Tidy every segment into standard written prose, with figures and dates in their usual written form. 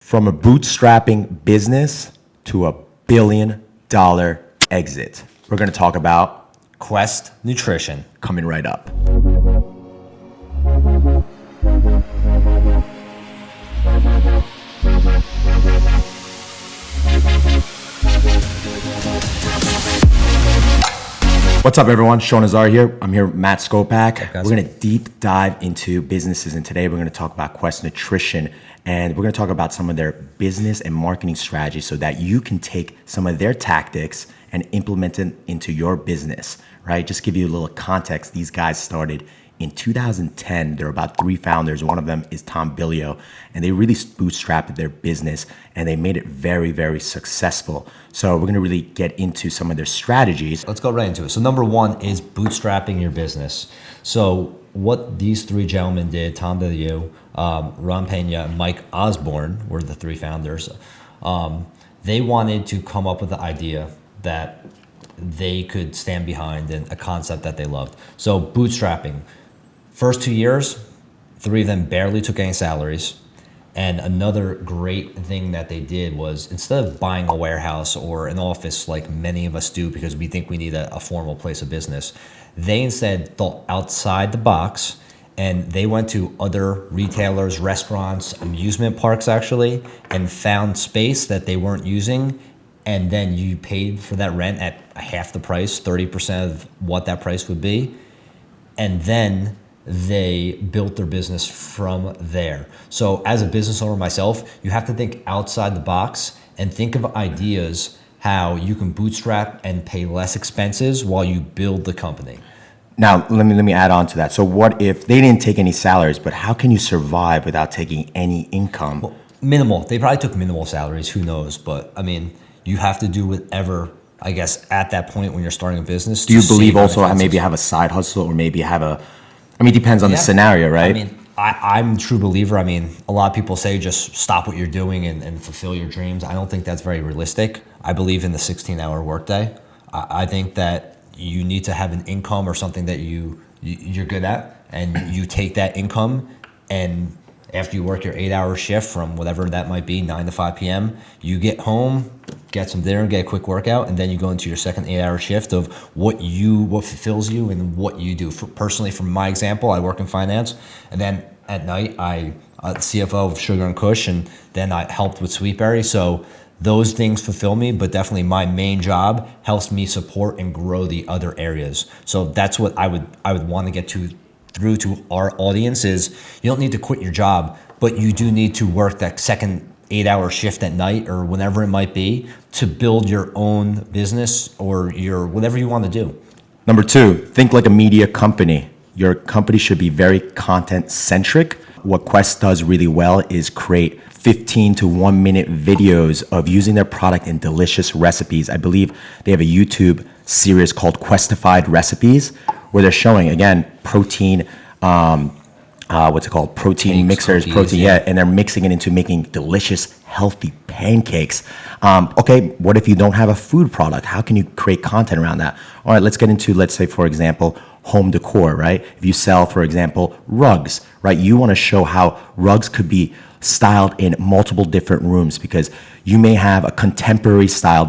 From a bootstrapping business to a $1 billion exit. We're going to talk about Quest Nutrition. coming right up. What's up, everyone? Sean Azari here. I'm here with Matt SKOPAK. We're going to deep dive into businesses, and today we're going to talk about Quest Nutrition, and we're going to talk about some of their business and marketing strategies so that you can take some of their tactics and implement it into your business, right? Just give you a little context. These guys started in 2010. There are about 3 founders. One of them is Tom Billio, and they really bootstrapped their business and they made it very, very successful. So we're gonna really get into some of their strategies. Let's go right into it. So number one is bootstrapping your business. So what these 3 gentlemen did, Tom Billio, Ron Pena, and Mike Osborne were the 3 founders. They wanted to come up with the idea that they could stand behind and a concept that they loved. So bootstrapping. First 2 years, 3 of them barely took any salaries. And another great thing that they did was, instead of buying a warehouse or an office like many of us do because we think we need a formal place of business, they instead thought outside the box, and they went to other retailers, restaurants, amusement parks actually, and found space that they weren't using. And then you paid for that rent at half the price, 30% of what that price would be. And then they built their business from there. So as a business owner myself, you have to think outside the box and think of ideas how you can bootstrap and pay less expenses while you build the company. Now, let me add on to that. So what if they didn't take any salaries, but how can you survive without taking any income? Well, minimal. They probably took minimal salaries, who knows? But I mean, you have to do whatever, I guess, at that point when you're starting a business. Do you believe also maybe have a side hustle or maybe have it depends on the scenario, right? I mean, I'm a true believer. I mean, a lot of people say just stop what you're doing and fulfill your dreams. I don't think that's very realistic. I believe in the 16-hour workday. I think that you need to have an income or something that you're good at, and you take that income, and after you work your 8-hour shift from whatever that might be, 9 to 5 p.m., you get home, get some dinner, get a quick workout, and then you go into your second 8-hour shift of what fulfills you and what you do. Personally, from my example, I work in finance, and then at night I'm CFO of Sugar and Kush, and then I helped with Sweetberry. So those things fulfill me, but definitely my main job helps me support and grow the other areas. So that's what I would want to get through to our audience is you don't need to quit your job, but you do need to work that second 8-hour shift at night or whenever it might be to build your own business or your whatever you want to do. Number 2, think like a media company. Your company should be very content centric. What Quest does really well is create 15 to 1 minute videos of using their product in delicious recipes. I believe they have a YouTube series called Questified Recipes, where they're showing, again, protein, protein mixers, cookies, and they're mixing it into making delicious, healthy pancakes. Okay, what if you don't have a food product? How can you create content around that? All right, let's get into, let's say, for example, home decor, right? If you sell, for example, rugs, right? You want to show how rugs could be styled in multiple different rooms because you may have a contemporary style,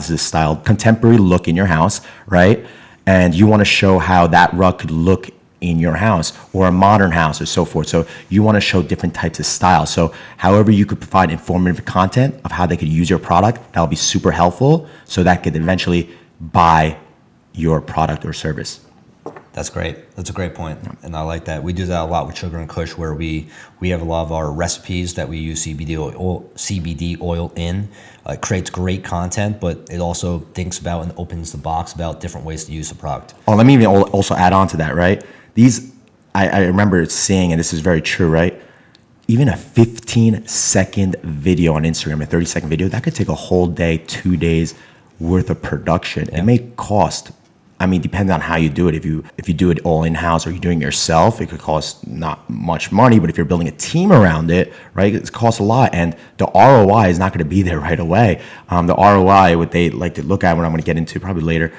contemporary look in your house, right? And you want to show how that rug could look in your house or a modern house or so forth. So you want to show different types of styles. So however you could provide informative content of how they could use your product, that'll be super helpful so that could eventually buy your product or service. That's great. That's a great point. And I like that. We do that a lot with Sugar and Kush, where we have a lot of our recipes that we use CBD oil in. It creates great content, but it also thinks about and opens the box about different ways to use the product. Oh, let me even also add on to that, right? I remember seeing, and this is very true, right? Even a 15-second video on Instagram, a 30-second video, that could take a whole day, 2 days worth of production. Yeah. It may cost, depends on how you do it. If you do it all in-house or you're doing it yourself, it could cost not much money, but if you're building a team around it, right, it costs a lot. And the ROI is not going to be there right away. The ROI, what they like to look at, what I'm going to get into probably later,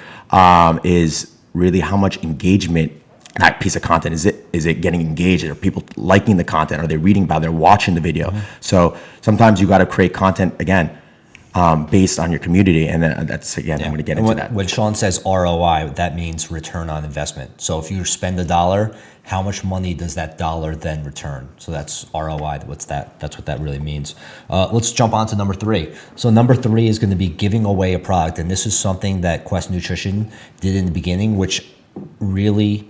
is really how much engagement that piece of content? Is it getting engaged? Are people liking the content? Are they reading about it? They're watching the video. So sometimes you got to create content again based on your community, and then that's again I'm going to get into that. When Sean says ROI, that means return on investment. So if you spend $1, how much money does that dollar then return? So that's ROI. That's what that really means. Let's jump on to number 3. So number 3 is going to be giving away a product, and this is something that Quest Nutrition did in the beginning, which really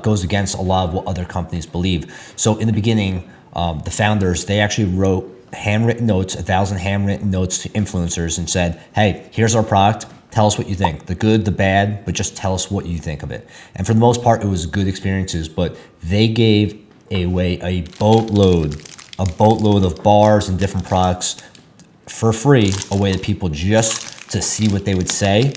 goes against a lot of what other companies believe. So in the beginning, the founders, they actually wrote handwritten notes, 1,000 handwritten notes to influencers and said, hey, here's our product. Tell us what you think, the good, the bad, but just tell us what you think of it. And for the most part, it was good experiences, but they gave away a boatload of bars and different products for free away to people just to see what they would say.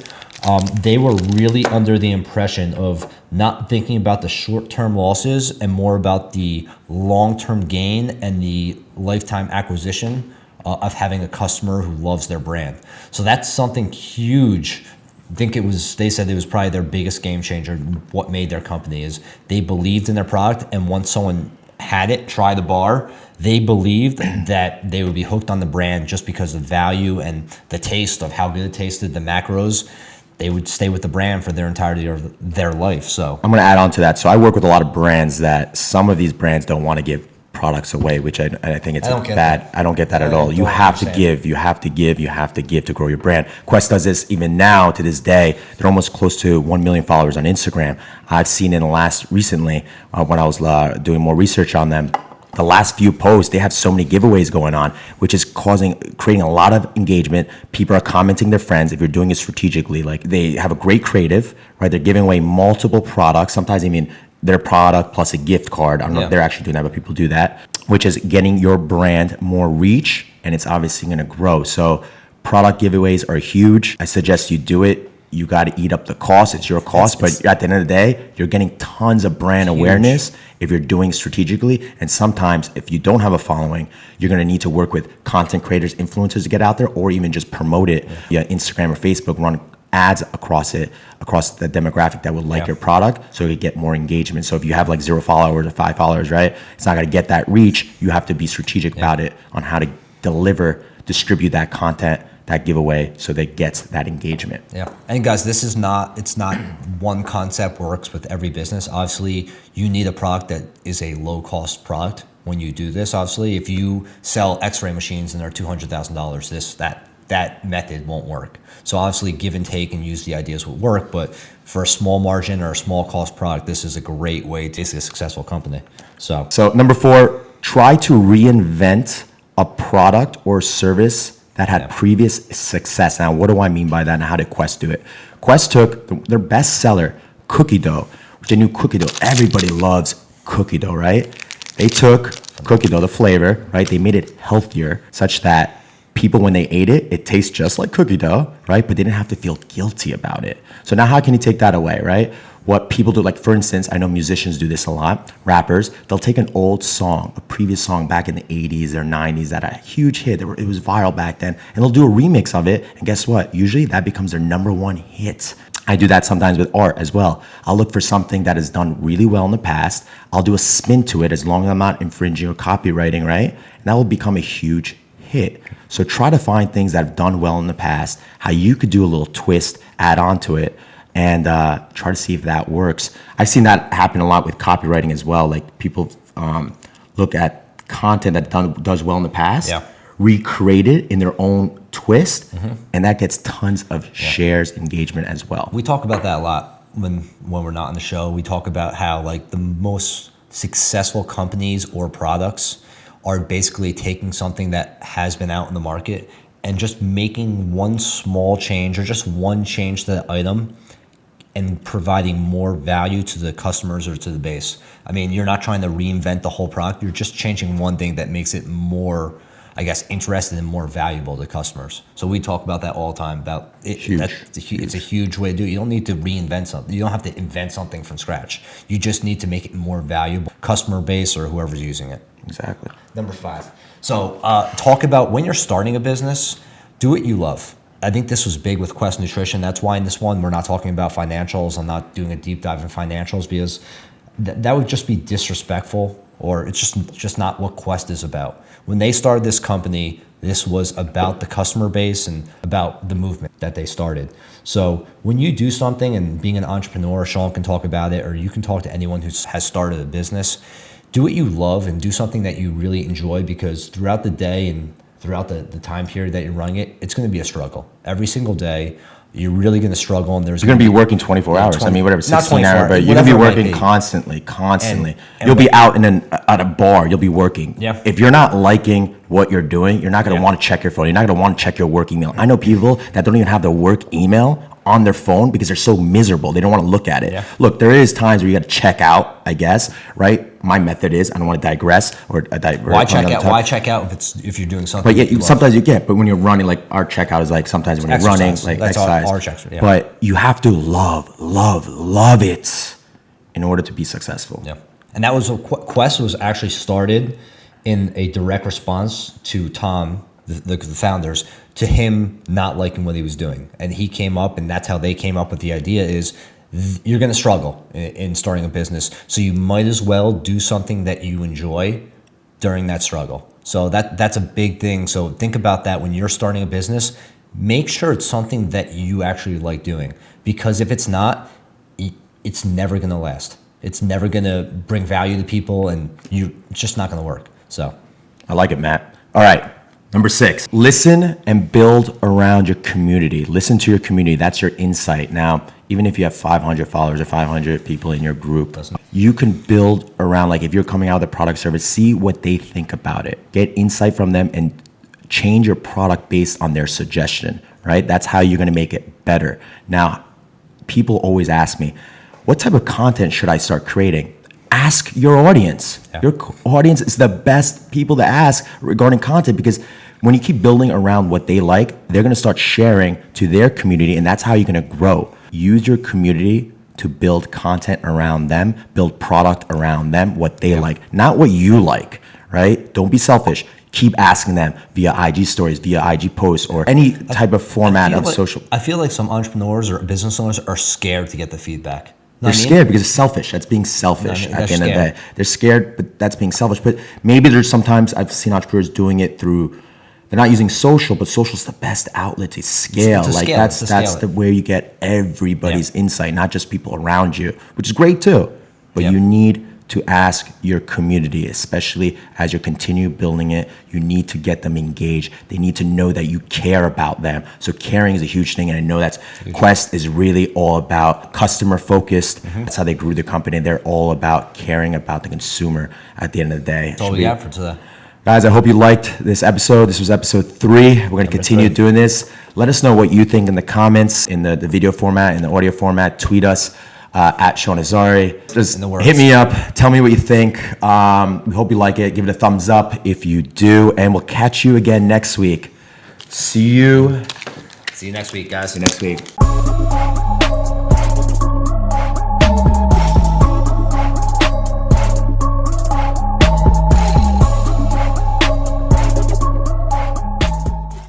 They were really under the impression of not thinking about the short-term losses and more about the long-term gain and the lifetime acquisition of having a customer who loves their brand. So that's something huge. They said it was probably their biggest game changer. What made their company is they believed in their product, and once someone had it, try the bar, they believed that they would be hooked on the brand just because of the value and the taste of how good it tasted, the macros. They would stay with the brand for their entirety of their life. So I'm going to add on to that. So I work with a lot of brands that some of these brands don't want to give products away, which I think it's bad. I don't get that at all. You have to give, you have to give, you have to give to grow your brand. Quest does this even now to this day. They're almost close to 1 million followers on Instagram. I've seen in the recently when I was doing more research on them, the last few posts, they have so many giveaways going on, which is creating a lot of engagement. People are commenting their friends if you're doing it strategically. Like they have a great creative, right? They're giving away multiple products. Sometimes even their product plus a gift card. I don't know if they're actually doing that, but people do that, which is getting your brand more reach, and it's obviously going to grow. So product giveaways are huge. I suggest you do it. You got to eat up the cost. It's your cost, but at the end of the day, you're getting tons of brand awareness if you're doing strategically. And sometimes if you don't have a following, you're going to need to work with content creators, influencers to get out there, or even just promote it via Instagram or Facebook, run ads across the demographic that would like your product, so you get more engagement. So if you have like 0 followers or 5 followers, right, it's not going to get that reach. You have to be strategic about it on how to distribute that content, that giveaway, so that gets that engagement. Yeah, and guys, it's not one concept works with every business. Obviously, you need a product that is a low cost product when you do this. Obviously, if you sell X-ray machines and they're $200,000, that method won't work. So obviously, give and take and use the ideas will work, but for a small margin or a small cost product, this is a great way to be a successful company. So number 4, try to reinvent a product or service that had previous success. Now, what do I mean by that, and how did Quest do it? Quest took their best seller, cookie dough, which they knew cookie dough. Everybody loves cookie dough, right? They took cookie dough, the flavor, right? They made it healthier such that people, when they ate it, it tastes just like cookie dough, right? But they didn't have to feel guilty about it. So now how can you take that away, right? What people do, like for instance, I know musicians do this a lot, rappers, they'll take an old song, a previous song back in the 80s or 90s that had a huge hit, it was viral back then, and they'll do a remix of it, and guess what? Usually that becomes their #1 hit. I do that sometimes with art as well. I'll look for something that has done really well in the past, I'll do a spin to it as long as I'm not infringing or copywriting, right? And that will become a huge hit. So try to find things that have done well in the past, how you could do a little twist, add on to it, and try to see if that works. I've seen that happen a lot with copywriting as well. Like people look at content that does well in the past, recreate it in their own twist, and that gets tons of shares, engagement as well. We talk about that a lot when we're not on the show. We talk about how like the most successful companies or products are basically taking something that has been out in the market and just making one small change or just one change to the item and providing more value to the customers or to the base. I mean, you're not trying to reinvent the whole product. You're just changing one thing that makes it more, I guess, interesting and more valuable to customers. So we talk about that all the time. About it. It's a huge way to do it. You don't need to reinvent something. You don't have to invent something from scratch. You just need to make it more valuable, customer base or whoever's using it. Exactly. Number 5. So talk about when you're starting a business, do what you love. I think this was big with Quest Nutrition. That's why in this one, we're not talking about financials. I'm not doing a deep dive in financials because that would just be disrespectful, or it's just not what Quest is about. When they started this company, this was about the customer base and about the movement that they started. So when you do something, and being an entrepreneur, Sean can talk about it, or you can talk to anyone who has started a business, do what you love and do something that you really enjoy, because throughout the day and throughout the time period that you're running it, it's going to be a struggle. Every single day, you're really going to struggle, and you're going to be working 24 hours. I mean, whatever, 16 hours, but you're going to be working constantly. And you'll be out at a bar. You'll be working. Yeah. If you're not liking what you're doing, you're not going to want to check your phone. You're not going to want to check your work email. I know people that don't even have their work email on their phone because they're so miserable. They don't want to look at it. Yeah. Look, there is times where you got to check out, I guess, right? My method is, I don't want to digress or divert. Why check out? Why check out if you're doing something? But yeah, sometimes you get. But when you're running, like our checkout is like sometimes when you're running, like that's exercise. Our checks, yeah. But you have to love it in order to be successful. Yeah, and that was Quest was actually started in a direct response to Tom, the founders, to him not liking what he was doing, and he came up, and that's how they came up with the idea is. You're going to struggle in starting a business, so you might as well do something that you enjoy during that struggle. So that's a big thing. So think about that when you're starting a business. Make sure it's something that you actually like doing, because if it's not, it's never going to last. It's never going to bring value to people, and it's just not going to work. So I like it, Matt. All right. Number 6, listen and build around your community. Listen to your community. That's your insight. Now, even if you have 500 followers or 500 people in your group, you can build around, like if you're coming out with a product service, see what they think about it. Get insight from them and change your product based on their suggestion, right? That's how you're going to make it better. Now, people always ask me, what type of content should I start creating? Ask your audience. Yeah. Your audience is the best people to ask regarding content, because when you keep building around what they like, they're going to start sharing to their community, and that's how you're going to grow. Use your community to build content around them, build product around them, what they like, not what you like, right? Don't be selfish. Keep asking them via IG stories, via IG posts, or any type of format of social. I feel like some entrepreneurs or business owners are scared to get the feedback. They're scared because it's selfish. That's being selfish at the end of the day. They're scared, but that's being selfish. But maybe there's sometimes I've seen entrepreneurs doing it through, they're not using social, but social's the best outlet to scale. That's the way you get everybody's insight, not just people around you, which is great too. But you need to ask your community, especially as you continue building it. You need to get them engaged. They need to know that you care about them. So caring is a huge thing, and I know that's Quest is really all about customer focused. That's how they grew the company. They're all about caring about the consumer at the end of the day. That's all we got for today. Guys, I hope you liked this episode. This was episode 3. We're going to continue doing this. Let us know what you think in the comments, in the video format, in the audio format. Tweet us at Sean Azari. Just hit me up. Tell me what you think. We hope you like it. Give it a thumbs up if you do. And we'll catch you again next week. See you next week, guys. See you next week.